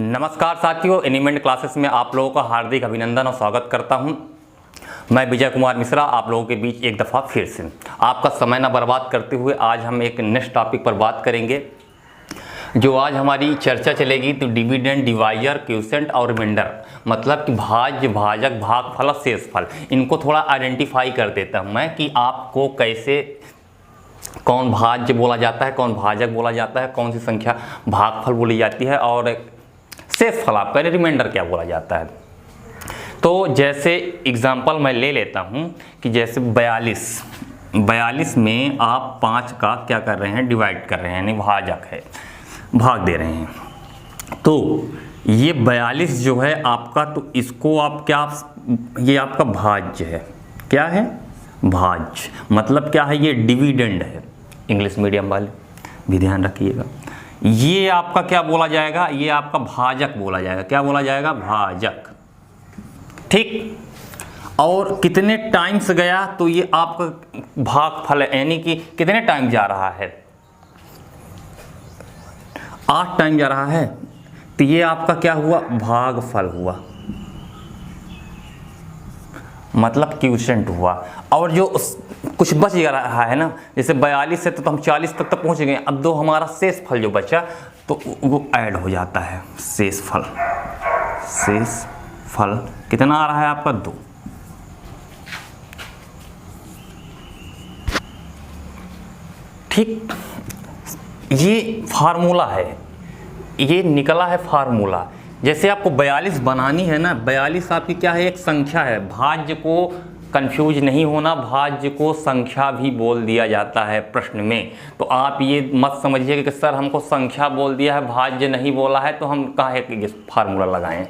नमस्कार साथियों, एनिमेंट क्लासेस में आप लोगों का हार्दिक अभिनंदन और स्वागत करता हूं। मैं विजय कुमार मिश्रा आप लोगों के बीच एक दफ़ा फिर से आपका समय ना बर्बाद करते हुए आज हम एक नेक्स्ट टॉपिक पर बात करेंगे। जो आज हमारी चर्चा चलेगी तो डिविडेंड, डिवाइजर, क्वोशिएंट और रिमाइंडर, मतलब कि भाज्य, भाजक, भागफल और शेषफल, इनको थोड़ा आइडेंटिफाई कर देता हूँ मैं कि आपको कैसे कौन भाज्य बोला जाता है, कौन भाजक बोला जाता है, कौन सी संख्या भागफल बोली जाती है और शेषफल आपका रिमाइंडर क्या बोला जाता है। तो जैसे एग्जांपल मैं ले लेता हूं कि जैसे 42 में आप 5 का क्या कर रहे हैं, डिवाइड कर रहे हैं, यानी भाजक है, भाग दे रहे हैं। तो ये 42 जो है आपका, तो इसको आप क्या, ये आपका भाज्य है। क्या है? भाज्य। मतलब क्या है? ये डिविडेंड है। इंग्लिश मीडियम वाले भी ध्यान रखिएगा। ये आपका क्या बोला जाएगा? ये आपका भाजक बोला जाएगा। क्या बोला जाएगा? भाजक। ठीक। और कितने टाइम्स गया तो ये आपका भागफल है, यानी कि कितने टाइम जा रहा है? 8 टाइम जा रहा है, तो ये आपका क्या हुआ? भागफल हुआ, मतलब क्वोशिएंट हुआ। और जो कुछ बच रहा है ना, जैसे 42 से तो हम 40 तक तो पहुंच गए, अब दो हमारा शेषफल जो बचा तो वो ऐड हो जाता है। शेषफल कितना आ रहा है आपका? 2। ठीक। ये फार्मूला है, ये निकला है फार्मूला। जैसे आपको 42 बनानी है ना, 42 आपकी क्या है? एक संख्या है। भाज्य को कंफ्यूज नहीं होना, भाज्य को संख्या भी बोल दिया जाता है प्रश्न में। तो आप ये मत समझिए कि सर हमको संख्या बोल दिया है, भाज्य नहीं बोला है, तो हम काहे कि फार्मूला लगाएं।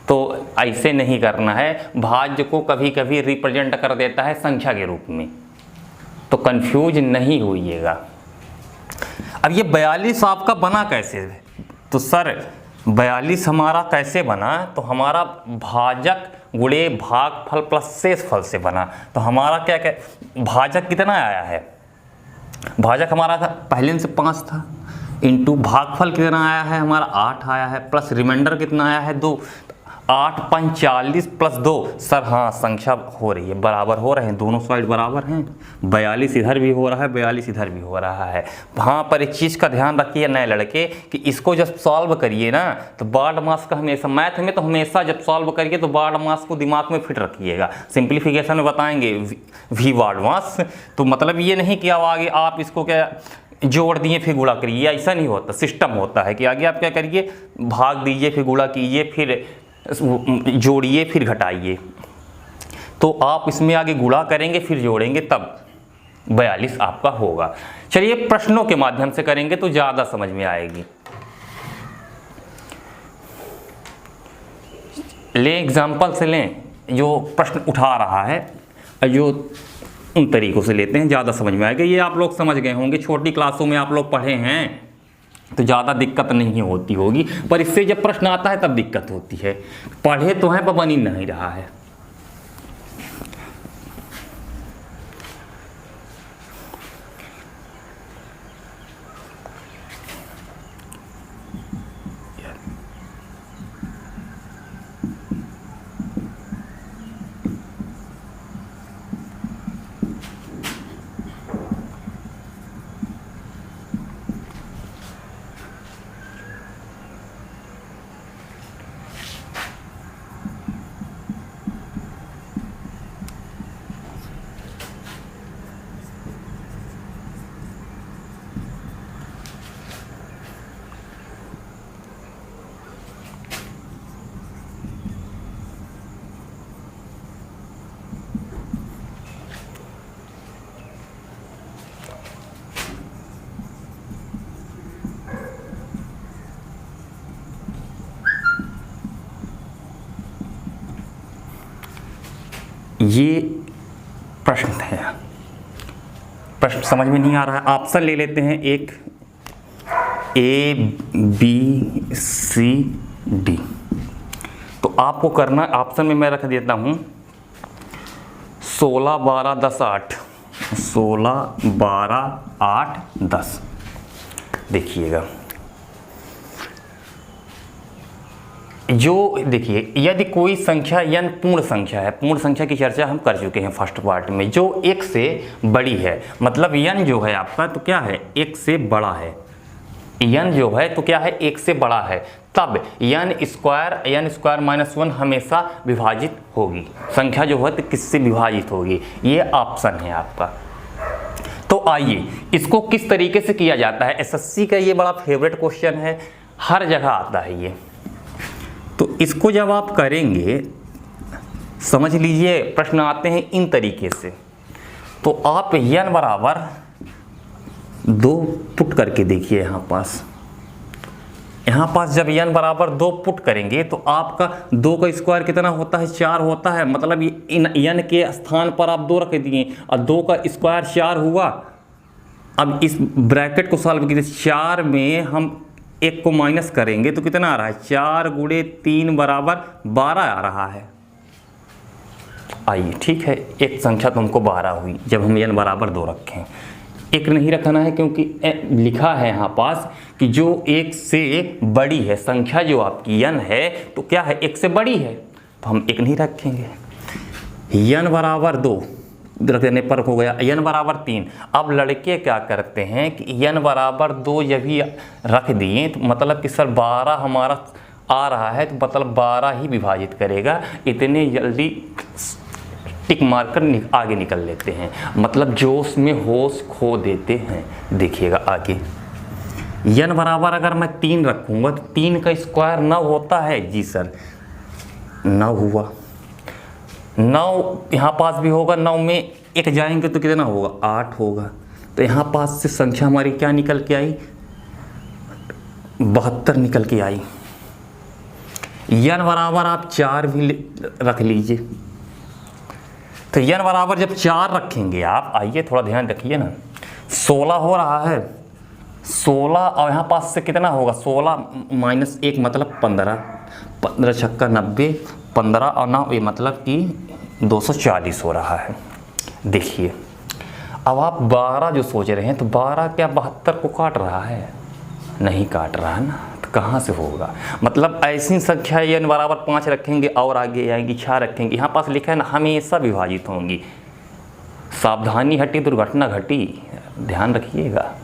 तो ऐसे नहीं करना है। भाज्य को कभी कभी रिप्रेजेंट कर देता है संख्या के रूप में, तो कंफ्यूज नहीं होइएगा। अब ये 42 आपका बना कैसे? तो सर 42 हमारा कैसे बना? तो हमारा भाजक गुणे भागफल प्लस शेषफल से बना। तो हमारा क्या क्या भाजक कितना आया है? भाजक हमारा था पहले से 5 था, इंटू भागफल कितना आया है? हमारा 8 आया है, प्लस रिमाइंडर कितना आया है? 2। 8 5 40 प्लस 2। सर हाँ, संख्या हो रही है, बराबर हो रहे हैं, दोनों साइड बराबर हैं। 42 इधर भी हो रहा है, 42 इधर भी हो रहा है। हाँ, पर एक चीज़ का ध्यान रखिए नए लड़के कि इसको जब सॉल्व करिए ना, तो बारह मास का हमेशा मैथ में, तो हमेशा जब सॉल्व करिए तो बारह मास को दिमाग में फिट रखिएगा। सिंप्लीफिकेशन में बताएंगे वी बारह मास, तो मतलब ये नहीं कि अब आगे आप इसको क्या जोड़ दिए फिर गुणा करिए, ऐसा नहीं होता। सिस्टम होता है कि आगे आप क्या करिए, भाग दीजिए, फिर गुणा कीजिए, फिर जोड़िए, फिर घटाइए। तो आप इसमें आगे गुणा करेंगे, फिर जोड़ेंगे, तब 42 आपका होगा। चलिए प्रश्नों के माध्यम से करेंगे तो ज़्यादा समझ में आएगी। ले एग्जाम्पल से लें, जो प्रश्न उठा रहा है, जो उन तरीकों से लेते हैं, ज़्यादा समझ में आएगा। ये आप लोग समझ गए होंगे, छोटी क्लासों में आप लोग पढ़े हैं, तो ज़्यादा दिक्कत नहीं होती होगी। पर इससे जब प्रश्न आता है तब दिक्कत होती है। पढ़े तो हैं पर बन ही नहीं रहा है। ये प्रश्न है, प्रश्न समझ में नहीं आ रहा है, ऑप्शन ले लेते हैं। एक ABCD, तो आपको करना, ऑप्शन में मैं रख देता हूँ 16 12 10 8, 16 12 8 10। देखिएगा जो देखिए, यदि कोई संख्या n पूर्ण संख्या है, पूर्ण संख्या की चर्चा हम कर चुके हैं फर्स्ट पार्ट में, जो एक से बड़ी है, मतलब n जो है आपका तो क्या है, एक से बड़ा है, n जो है तो क्या है, एक से बड़ा है, तब n स्क्वायर माइनस 1 हमेशा विभाजित होगी, संख्या जो है तो किससे विभाजित होगी, ये ऑप्शन है आपका। तो आइए इसको किस तरीके से किया जाता है, एसएससी का ये बड़ा फेवरेट क्वेश्चन है, हर जगह आता है ये। तो इसको जब आप करेंगे, समझ लीजिए प्रश्न आते हैं इन तरीके से, तो आप n बराबर 2 पुट करके देखिए, यहाँ पास जब n बराबर 2 पुट करेंगे तो आपका 2 का स्क्वायर कितना होता है, 4 होता है, मतलब इन n के स्थान पर आप 2 रख दिए और 2 का स्क्वायर 4 हुआ। अब इस ब्रैकेट को सॉल्व कीजिए, 4 में हम 1 को माइनस करेंगे तो कितना आ रहा है, 4 गुणे 3 बराबर 12 आ रहा है। आइए ठीक है, एक संख्या तो हमको 12 हुई जब हम n बराबर 2 रखें, एक नहीं रखना है क्योंकि लिखा है यहाँ पास कि जो एक से बड़ी है, संख्या जो आपकी n है तो क्या है, एक से बड़ी है, तो हम एक नहीं रखेंगे। n बराबर 2 रख देने पर हो गया, n बराबर 3। अब लड़के क्या करते हैं कि n बराबर 2 जब ही रख दिए तो मतलब कि सर 12 हमारा आ रहा है, तो मतलब 12 ही विभाजित करेगा, इतने जल्दी टिक मारकर आगे निकल लेते हैं, मतलब जोश में होश खो देते हैं। देखिएगा आगे, n बराबर अगर मैं 3 रखूँगा तो 3 का स्क्वायर 9 होता है, जी सर 9 हुआ, 9 यहाँ पास भी होगा, 9 में 1 जाएंगे तो कितना होगा, 8 होगा, तो यहाँ पास से संख्या हमारी क्या निकल के आई, 72 निकल के आई। n बराबर आप 4 भी रख लीजिए, तो n बराबर जब 4 रखेंगे आप, आइए थोड़ा ध्यान रखिए ना, 16 हो रहा है, 16 और यहाँ पास से कितना होगा, 16 माइनस 1 मतलब 15, 15 छक्का 90, 15 और 9 ये मतलब कि 240 हो रहा है। देखिए अब आप 12 जो सोच रहे हैं, तो 12 क्या 72 को काट रहा है, नहीं काट रहा है ना, तो कहाँ से होगा, मतलब ऐसी संख्या n बराबर 5 रखेंगे और आगे आएंगी 6 रखेंगे, यहाँ पास लिखा है ना हमेशा विभाजित होंगी, सावधानी हटी दुर्घटना घटी, ध्यान रखिएगा,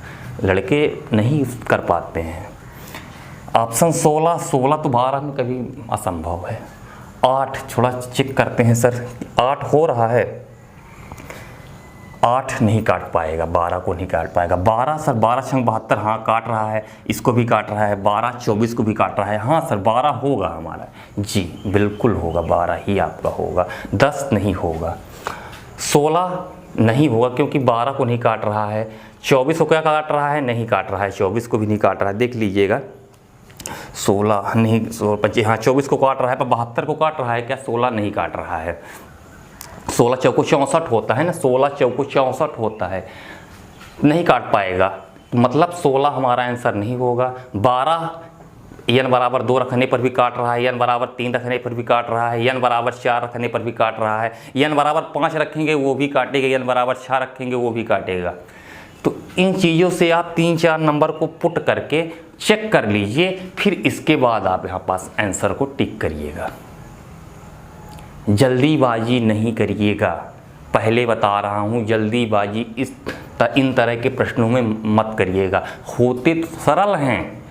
लड़के नहीं कर पाते हैं। ऑप्शन 16 तो 12 में कभी असंभव है। 8 थोड़ा चेक करते हैं सर, 8 हो रहा है, 8 नहीं काट पाएगा, 12 को नहीं काट पाएगा, 12 सर 12 छंग 72, हाँ काट रहा है, इसको भी काट रहा है, 12 24 को भी काट रहा है, हाँ सर 12 होगा हमारा, जी बिल्कुल होगा, 12 ही आपका होगा, 10 नहीं होगा, 16 नहीं होगा क्योंकि 12 को नहीं काट रहा है, 24 को क्या काट रहा है, नहीं काट रहा है, 24 को भी नहीं काट रहा है, देख लीजिएगा 16 नहीं, 25 हाँ 24 को काट रहा है, पर 72 को काट रहा है क्या, 16 नहीं काट रहा है, 16 चौको 64 होता है ना, 16 चौको 64 होता है, नहीं काट पाएगा, मतलब 16 हमारा आंसर नहीं होगा। 12 n बराबर 2 रखने पर भी काट रहा है, n बराबर 3 रखने पर भी काट रहा है, n बराबर 4 रखने पर भी काट रहा है, n बराबर 5 रखेंगे वो भी काटेगा, n बराबर 6 रखेंगे वो भी काटेगा। तो इन चीज़ों से आप 3-4 नंबर को पुट करके चेक कर लीजिए, फिर इसके बाद आप यहाँ पास आंसर को टिक करिएगा, जल्दीबाजी नहीं करिएगा, पहले बता रहा हूँ जल्दीबाजी इन तरह के प्रश्नों में मत करिएगा, होते तो सरल हैं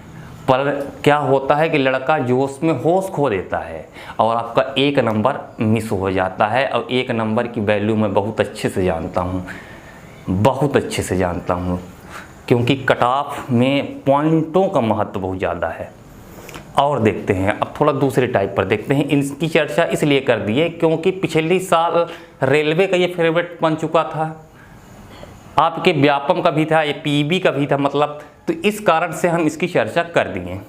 पर क्या होता है कि लड़का जोश में होश खो देता है और आपका 1 नंबर मिस हो जाता है। और 1 नंबर की वैल्यू मैं बहुत अच्छे से जानता हूँ, बहुत अच्छे से जानता हूँ, क्योंकि कट ऑफ में पॉइंटों का महत्व बहुत ज़्यादा है। और देखते हैं अब थोड़ा दूसरे टाइप पर देखते हैं, इनकी चर्चा इसलिए कर दी है क्योंकि पिछले साल रेलवे का ये फेवरेट बन चुका था, आपके व्यापम का भी था, ये पीबी का भी था, मतलब तो इस कारण से हम इसकी चर्चा कर दिए।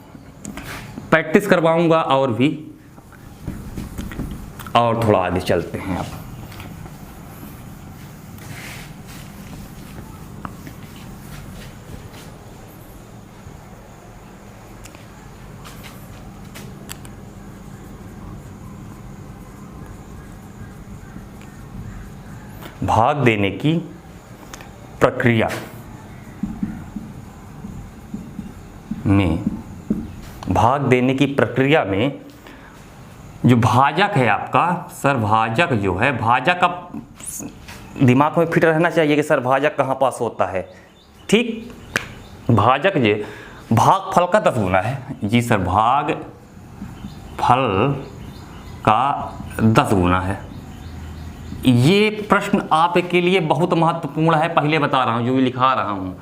प्रैक्टिस करवाऊंगा और भी, और थोड़ा आगे चलते हैं अब। भाग देने की प्रक्रिया में, भाग देने की प्रक्रिया में जो भाजक है आपका सर, भाजक जो है, भाजक का दिमाग में फिट रहना चाहिए कि सर भाजक कहाँ पास होता है। ठीक, भाजक जो भागफल का 10 गुना है जी सर, भागफल का 10 गुना है। ये प्रश्न आपके लिए बहुत महत्वपूर्ण है, पहले बता रहा हूँ जो लिखा रहा हूँ,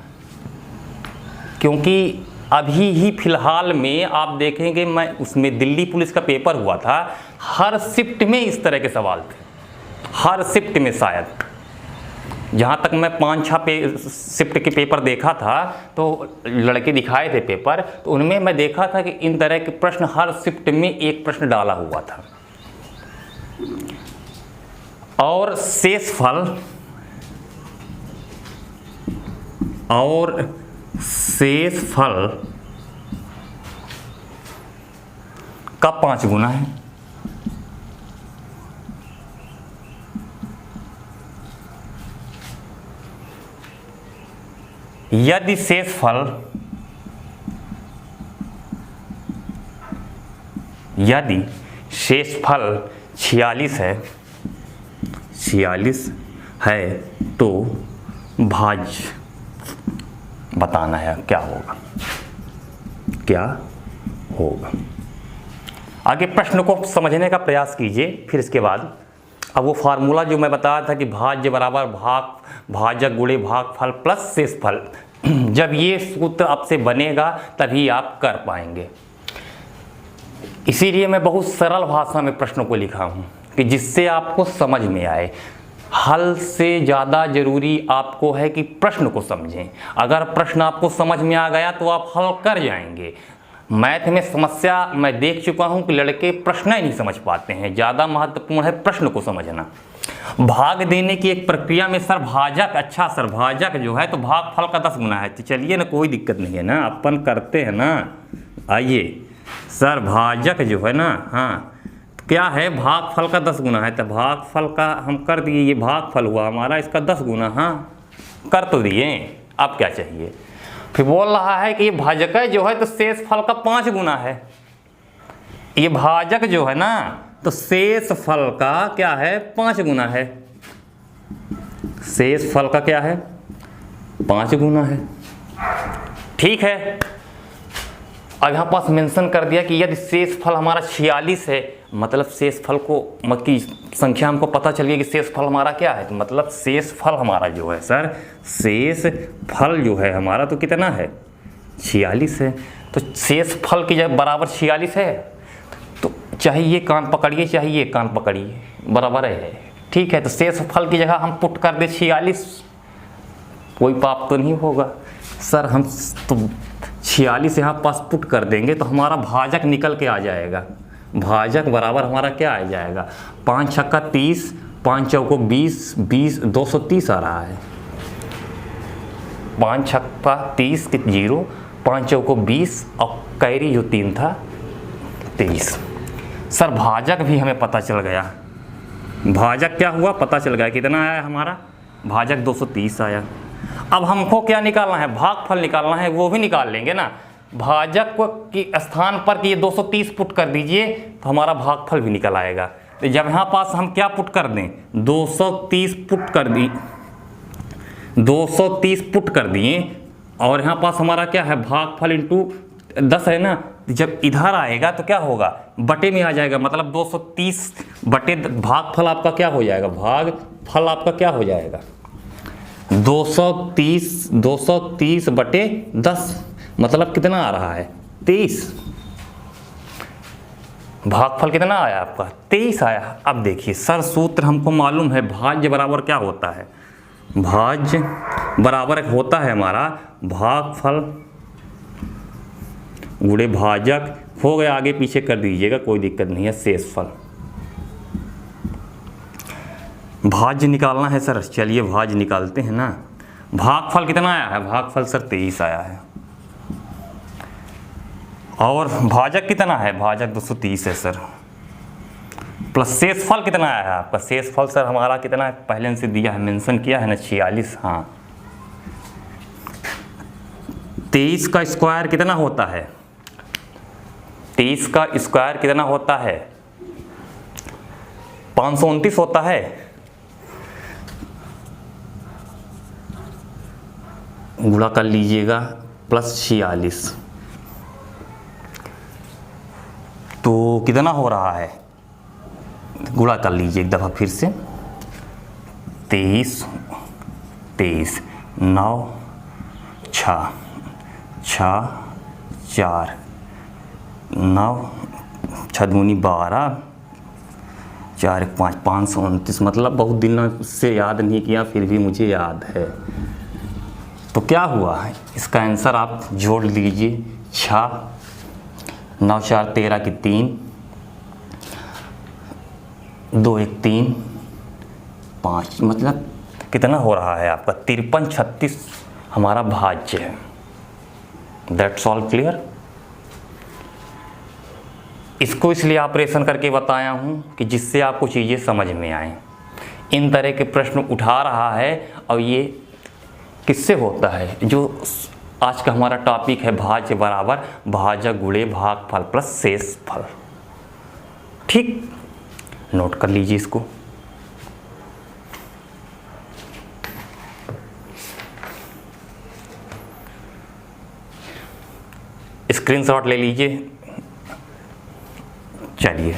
क्योंकि अभी ही फिलहाल में आप देखेंगे, मैं उसमें दिल्ली पुलिस का पेपर हुआ था, हर शिफ्ट में इस तरह के सवाल थे, हर शिफ्ट में। शायद जहाँ तक मैं 5-6 शिफ्ट के पेपर देखा था तो लड़के दिखाए थे पेपर, तो उनमें मैं देखा था कि इन तरह के प्रश्न हर शिफ्ट में एक प्रश्न डाला हुआ था। और शेषफल का 5 गुना है। यदि शेषफल 46 है तो भाज्य बताना है क्या होगा। आगे प्रश्न को समझने का प्रयास कीजिए। फिर इसके बाद अब वो फार्मूला जो मैं बताया था कि भाज्य बराबर भाजक गुणे भागफल प्लस शेषफल, जब ये सूत्र आपसे बनेगा तभी आप कर पाएंगे। इसीलिए मैं बहुत सरल भाषा में प्रश्नों को लिखा हूँ कि जिससे आपको समझ में आए। हल से ज़्यादा जरूरी आपको है कि प्रश्न को समझें। अगर प्रश्न आपको समझ में आ गया तो आप हल कर जाएंगे। मैथ में समस्या मैं देख चुका हूं कि लड़के प्रश्न ही नहीं समझ पाते हैं। ज़्यादा महत्वपूर्ण है प्रश्न को समझना। भाग देने की एक प्रक्रिया में सर भाजक, अच्छा सर भाजक जो है तो भागफल का 10 गुना है, तो चलिए ना, कोई दिक्कत नहीं है ना, अपन करते हैं ना। आइए सर, भाजक जो है ना, हाँ क्या है, भागफल का 10 गुना है, तो भागफल का हम कर दिए, ये भागफल हुआ हमारा, इसका 10 गुना, हाँ कर तो दिए। अब क्या चाहिए? फिर बोल रहा है कि ये भाजक जो है तो शेषफल का 5 गुना है। ये भाजक जो है ना तो शेषफल का क्या है, 5 गुना है। शेषफल का क्या है, 5 गुना है। ठीक है, अब यहाँ पास मेंशन कर दिया कि यदि शेषफल हमारा 46 है, मतलब शेषफल को की संख्या हमको पता चल गई कि शेषफल हमारा क्या है, तो मतलब शेषफल हमारा जो है सर, शेषफल जो है हमारा तो कितना है, 46 है। तो शेषफल की जब बराबर 46 है तो चाहिए कान पकड़िए, चाहिए कान पकड़िए, बराबर है। ठीक है, तो शेषफल की जगह हम पुट कर दे 46, कोई पाप तो नहीं होगा सर। हम तो 46 यहाँ पास पुट कर देंगे तो हमारा भाजक निकल के आ जाएगा। भाजक बराबर हमारा क्या आ जाएगा, 5 छक्का 30, 5 चौको 20, 230 आ रहा है। 5 छक्का 30 के 0, 5 चौको 20 और कैरी जो 3 था 23। सर भाजक भी हमें पता चल गया। भाजक क्या हुआ पता चल गया, कितना आया हमारा, भाजक 230 आया। अब हमको क्या निकालना है, भागफल निकालना है, वो भी निकाल लेंगे ना। भाजक को की स्थान पर कि ये 230 पुट कर दीजिए तो हमारा भागफल भी निकल आएगा। तो जब यहाँ पास हम क्या पुट कर दें, 230 पुट कर दी, 230 पुट कर दिए, और यहाँ पास हमारा क्या है, भागफल इंटू 10 है ना। जब इधर आएगा तो क्या होगा, बटे में आ जाएगा, मतलब 230 बटे भागफल आपका क्या हो जाएगा, भागफल आपका क्या हो जाएगा, 230 बटे 10, मतलब कितना आ रहा है, 23। भागफल कितना आया आपका, 23 आया। अब देखिए सर, सूत्र हमको मालूम है, भाज्य बराबर क्या होता है, भाज्य बराबर होता है हमारा भागफल गुणे भाजक, हो गया, आगे पीछे कर दीजिएगा, कोई दिक्कत नहीं है, शेषफल। भाज्य निकालना है सर, चलिए भाज्य निकालते हैं ना। भागफल कितना आया है, भागफल सर 23 आया है, और भाजक कितना है, भाजक 230 है सर, प्लस शेषफल कितना आया है आपका, शेषफल सर हमारा कितना है, पहले से दिया है, मेंशन किया है ना, 46। हाँ, 23 का स्क्वायर कितना होता है, 23 का स्क्वायर कितना होता है, 529 होता है, गुणा कर लीजिएगा +46, तो कितना हो रहा है, गुणा कर लीजिए एक दफ़ा फिर से, 23 9 6 4 9 6 दूनी 12 4 1 5 529, मतलब बहुत दिनों से याद नहीं किया, फिर भी मुझे याद है। तो क्या हुआ, इसका आंसर आप जोड़ लीजिए, 6 9 4 13 की 3 2 1 3 5, मतलब कितना हो रहा है आपका 53 36 हमारा भाज्य है। That's all clear. इसको इसलिए ऑपरेशन करके बताया हूँ कि जिससे आपको चीज़ें समझ में आए। इन तरह के प्रश्न उठा रहा है और ये किससे होता है, जो आज का हमारा टॉपिक है भाज्य बराबर भाजक गुणे भागफल प्लस शेषफल। ठीक, नोट कर लीजिए इसको। स्क्रीनशॉट ले लीजिए। चलिए,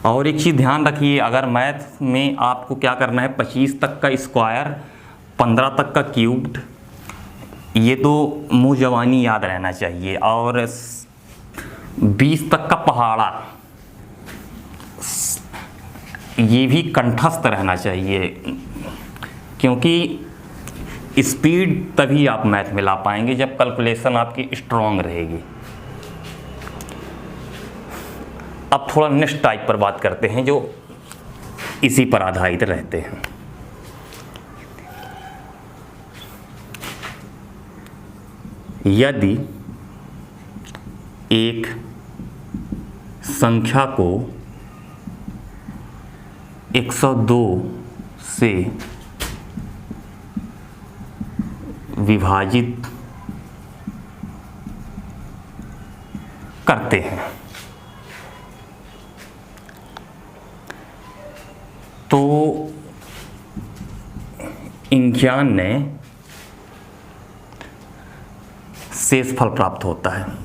और एक चीज़ ध्यान रखिए, अगर मैथ में आपको क्या करना है, 25 तक का स्क्वायर, 15 तक का क्यूब्ड, ये तो मुँह जवानी याद रहना चाहिए, और 20 तक का पहाड़ा ये भी कंठस्थ रहना चाहिए, क्योंकि स्पीड तभी आप मैथ में ला पाएंगे जब कैलकुलेशन आपकी स्ट्रांग रहेगी। अब थोड़ा नेक्स्ट टाइप पर बात करते हैं जो इसी पर आधारित रहते हैं। यदि एक संख्या को 102 से विभाजित करते हैं तो 91 शेषफल प्राप्त होता है।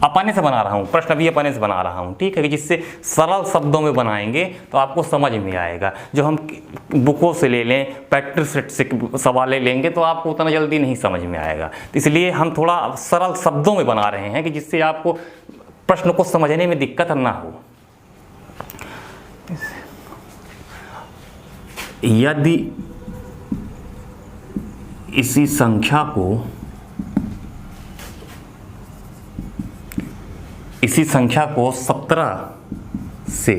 अपने से बना रहा हूँ प्रश्न, भी अपने से बना रहा हूँ, ठीक है, कि जिससे सरल शब्दों में बनाएंगे तो आपको समझ में आएगा। जो हम बुकों से ले लें, प्रैक्टिस सेट से सवाल लेंगे तो आपको उतना जल्दी नहीं समझ में आएगा। तो इसलिए हम थोड़ा सरल शब्दों में बना रहे हैं कि जिससे आपको प्रश्न को समझने में दिक्कत ना हो। यदि इसी संख्या को 17 से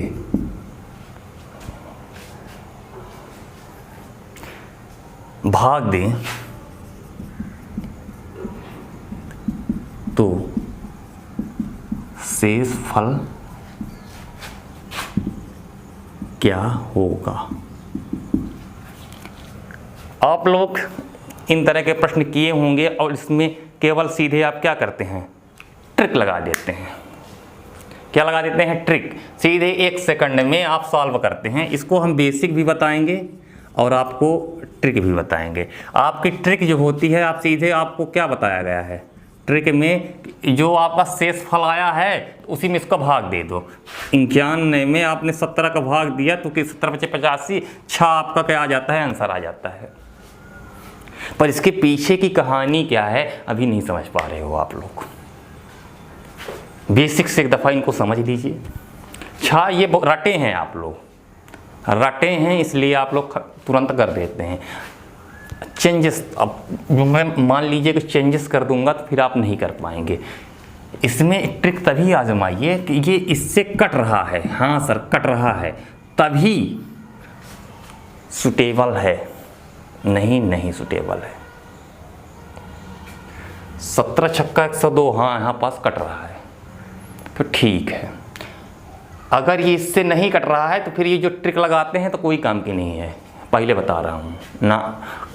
भाग दें तो शेषफल क्या होगा। आप लोग इन तरह के प्रश्न किए होंगे और इसमें केवल सीधे आप क्या करते हैं, ट्रिक लगा देते हैं। क्या लगा देते हैं, ट्रिक। सीधे 1 सेकंड में आप सॉल्व करते हैं। इसको हम बेसिक भी बताएंगे और आपको ट्रिक भी बताएंगे। आपकी ट्रिक जो होती है, आप सीधे, आपको क्या बताया गया है ट्रिक में, जो आपका शेषफल आया है उसी में इसका भाग दे दो। 91 में आपने 17 का भाग दिया तो 17 बचे 85, 6 आपका क्या आ जाता है, आंसर आ जाता है। पर इसके पीछे की कहानी क्या है अभी नहीं समझ पा रहे हो आप लोग। बेसिक से एक दफ़ा इनको समझ लीजिए। 6 ये रटे हैं, आप लोग रटे हैं, इसलिए आप लोग तुरंत कर देते हैं। चेंजेस, अब मैं मान लीजिए कि चेंजेस कर दूंगा तो फिर आप नहीं कर पाएंगे। इसमें ट्रिक तभी आजमाइए कि ये इससे कट रहा है, हाँ सर कट रहा है, तभी सुटेबल है, नहीं सुटेबल है। 17 छक्का 102, हाँ यहाँ पास कट रहा है तो ठीक है। अगर ये इससे नहीं कट रहा है तो फिर ये जो ट्रिक लगाते हैं तो कोई काम की नहीं है। पहले बता रहा हूँ ना,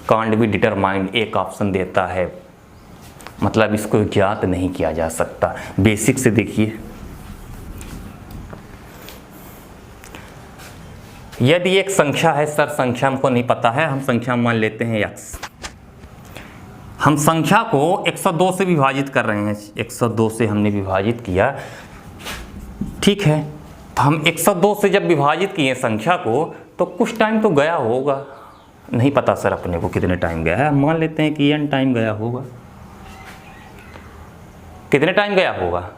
कांट बी डिटरमाइंड एक ऑप्शन देता है मतलब इसको ज्ञात नहीं किया जा सकता। बेसिक से देखिए, यदि एक संख्या है, सर संख्या हमको नहीं पता है, हम संख्या मान लेते हैं x। हम संख्या को 102 से विभाजित कर रहे हैं, 102 से हमने विभाजित किया, ठीक है। तो हम 102 से जब विभाजित किए संख्या को, तो कुछ टाइम तो गया होगा, नहीं पता सर अपने को कितने टाइम गया है, मान लेते हैं कि n टाइम गया होगा। कितने टाइम गया होगा?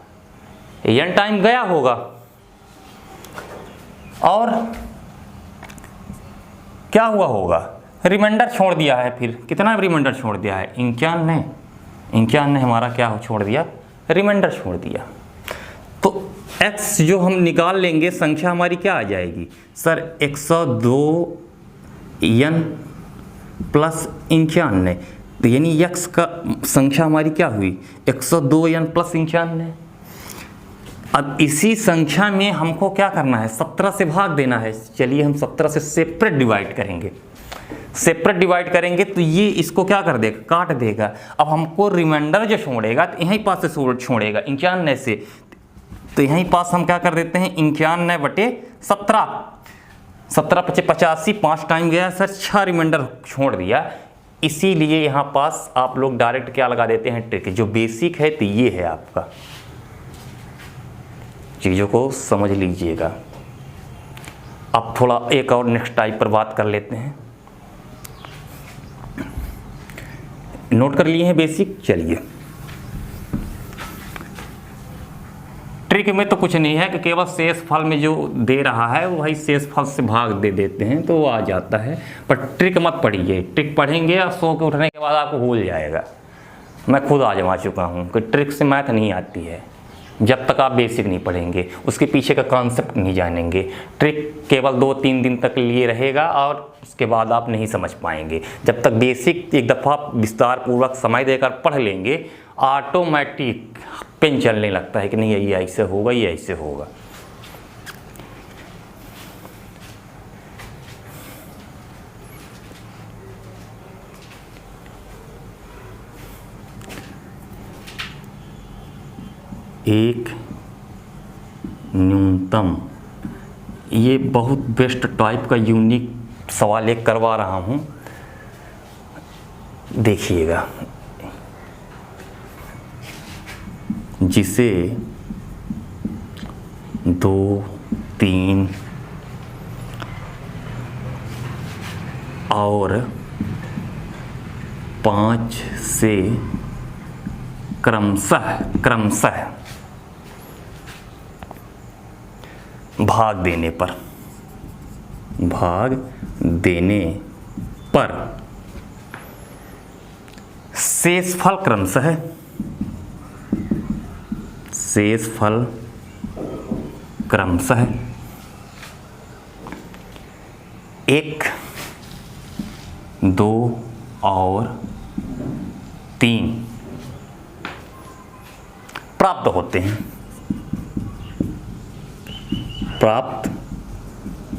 n टाइम गया होगा। और क्या हुआ होगा? रिमाइंडर छोड़ दिया है। फिर कितना रिमाइंडर छोड़ दिया है? 91। 91 हमारा क्या छोड़ दिया? रिमाइंडर छोड़ दिया। तो x जो हम निकाल लेंगे, संख्या हमारी क्या आ जाएगी सर? 102n plus 91। तो यानी x का संख्या हमारी क्या हुई? 102n plus 91। अब इसी संख्या में हमको क्या करना है? 17 से भाग देना है। चलिए हम 17 से सेपरेट डिवाइड करेंगे। सेपरेट डिवाइड करेंगे तो ये इसको क्या कर देगा? काट देगा। अब हमको रिमाइंडर जो छोड़ेगा तो यहीं पास से छोड़ेगा 91 से, तो यहीं पास हम क्या कर देते हैं? 91/17। 17 × 85, 5 टाइम गया सर, 6 रिमाइंडर छोड़ दिया। इसीलिए यहाँ पास आप लोग डायरेक्ट क्या लगा देते हैं? ट्रिक। जो बेसिक है तो ये है आपका, चीज़ों को समझ लीजिएगा। अब थोड़ा एक और नेक्स्ट टाइप पर बात कर लेते हैं। नोट कर लिए हैं बेसिक? चलिए, ट्रिक में तो कुछ नहीं है कि केवल शेष फल में जो दे रहा है वही शेष फल से भाग दे देते हैं तो वो आ जाता है। पर ट्रिक मत पढ़िए, ट्रिक पढ़ेंगे और सो के उठने के बाद आपको भूल जाएगा। मैं खुद आजमा चुका हूँ कि ट्रिक से मैथ नहीं आती है जब तक आप बेसिक नहीं पढ़ेंगे, उसके पीछे का कॉन्सेप्ट नहीं जानेंगे। ट्रिक केवल 2-3 दिन तक लिए रहेगा और उसके बाद आप नहीं समझ पाएंगे। जब तक बेसिक एक दफ़ा विस्तार पूर्वक समय देकर पढ़ लेंगे, ऑटोमेटिक पेन चलने लगता है कि नहीं ये ऐसे होगा, ये ऐसे होगा। एक न्यूनतम, ये बहुत बेस्ट टाइप का यूनिक सवाल एक करवा रहा हूँ, देखिएगा। जिसे 2, 3 और 5 से क्रमशः भाग देने पर शेषफल क्रमशः 1, 2 और 3 प्राप्त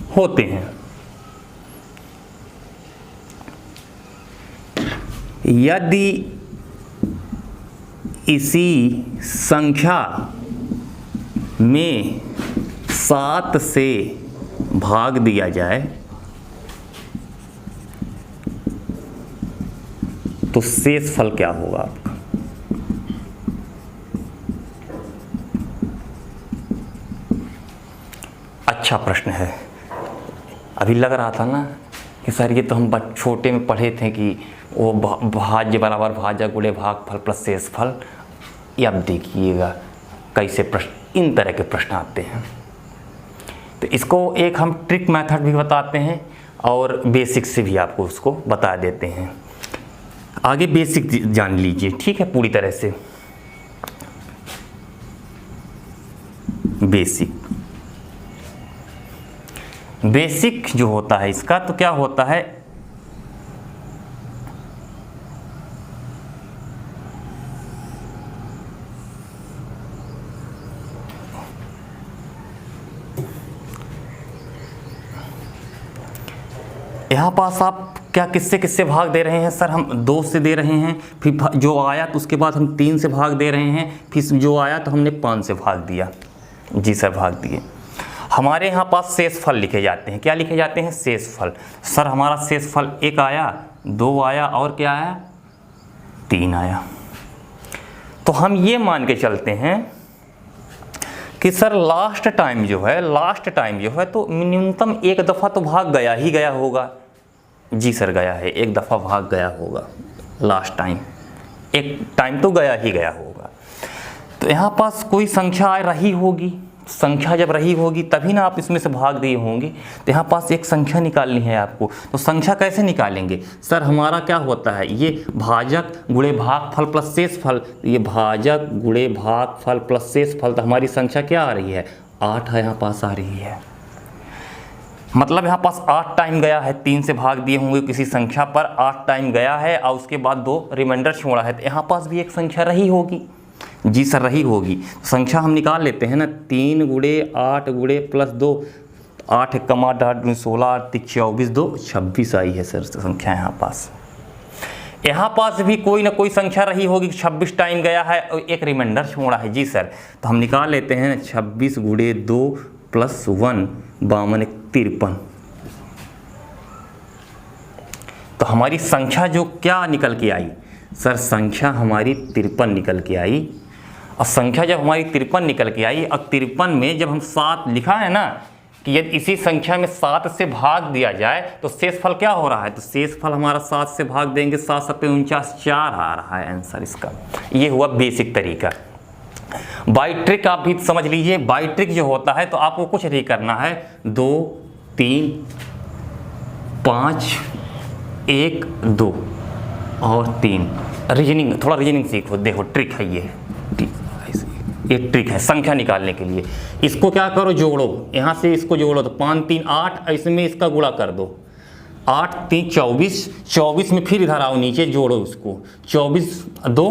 होते हैं। यदि इसी संख्या में 7 से भाग दिया जाए तो शेषफल क्या होगा आपका? अच्छा प्रश्न है। अभी लग रहा था ना कि सर ये तो हम छोटे में पढ़े थे कि वो भाज्य बराबर भाज्य गुणे भागफल प्लस शेषफल। ये अब देखिएगा कैसे प्रश्न, इन तरह के प्रश्न आते हैं। तो इसको एक हम ट्रिक मेथड भी बताते हैं और बेसिक से भी आपको उसको बता देते हैं। आगे बेसिक जान लीजिए, ठीक है, पूरी तरह से। बेसिक जो होता है इसका, तो क्या होता है, यहाँ पास आप क्या किससे किससे भाग दे रहे हैं? सर हम 2 से दे रहे हैं, फिर जो आया तो उसके बाद हम 3 से भाग दे रहे हैं, फिर जो आया तो हमने 5 से भाग दिया। जी सर भाग दिए। हमारे यहाँ पास शेषफल लिखे जाते हैं। क्या लिखे जाते हैं? शेषफल। सर हमारा शेषफल 1 आया, 2 आया और क्या आया? 3 आया। तो हम ये मान के चलते हैं कि सर लास्ट टाइम जो है तो न्यूनतम 1 दफ़ा तो भाग गया ही गया होगा। जी सर गया है, 1 दफ़ा भाग गया होगा लास्ट टाइम, 1 टाइम तो गया ही गया होगा। तो यहाँ पास कोई संख्या रही होगी, संख्या जब रही होगी तभी ना आप इसमें से भाग दिए होंगे। तो यहाँ पास एक संख्या निकालनी है आपको। तो संख्या कैसे निकालेंगे? सर हमारा क्या होता है, ये भाजक गुणे भागफल प्लस शेषफल, ये भाजक गुणे भागफल प्लस शेषफल। तो हमारी संख्या क्या आ रही है? 8 है, यहाँ पास आ रही है। मतलब यहाँ पास 8 टाइम गया है, 3 से भाग दिए होंगे किसी संख्या पर, 8 टाइम गया है और उसके बाद 2 रिमाइंडर छोड़ा है। तो यहाँ पास भी एक संख्या रही होगी। जी सर रही होगी। संख्या हम निकाल लेते हैं ना, 3 गुणे 8 गुणे प्लस 2, 8 कमा 8 16 8 24 2 26 आई है सर संख्या यहाँ पास। यहाँ पास भी कोई ना कोई संख्या रही होगी, 26 टाइम गया है और 1 रिमाइंडर छोड़ा है। जी सर तो हम निकाल लेते हैं 26 गुणे 2 प्लस 1 52 53। तो हमारी संख्या जो क्या निकल के आई? सर संख्या हमारी 53 निकल के आई। और संख्या जब हमारी 53 निकल के आई और 53 में जब हम 7 लिखा है ना कि यदि इसी संख्या में 7 से भाग दिया जाए तो शेषफल क्या हो रहा है? तो शेषफल हमारा 7 से भाग देंगे, 7 7 49 4 आ रहा है आंसर इसका। ये हुआ बेसिक तरीका। बाई ट्रिक आप भी समझ लीजिए। बाई ट्रिक जो होता है तो आपको कुछ नहीं करना है, 2 3 5 1 2 और 3 रीजनिंग, थोड़ा रीजनिंग सीखो। देखो ट्रिक है ये ट्रिक है संख्या निकालने के लिए। इसको क्या करो, जोड़ो, यहाँ से इसको जोड़ो तो 5 3 8, इसमें इसका गुणा कर दो, 8 3 24, 24 में फिर इधर आओ नीचे जोड़ो इसको, 24 2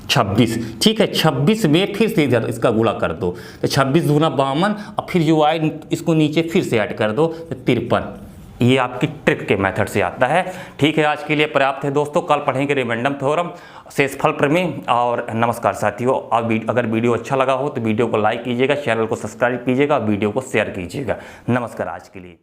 26, ठीक है। 26 में फिर से इधर इसका गुणा कर दो तो 26 दूना 52 और फिर जो आए इसको नीचे फिर से ऐड कर दो तो 53। ये आपकी ट्रिक के मेथड से आता है। ठीक है, आज के लिए पर्याप्त है दोस्तों। कल पढ़ेंगे रिमाइंडर थ्योरम, शेषफल प्रमेय। और नमस्कार साथियों, अगर वीडियो अच्छा लगा हो तो वीडियो को लाइक कीजिएगा, चैनल को सब्सक्राइब कीजिएगा, वीडियो को शेयर कीजिएगा। नमस्कार आज के लिए।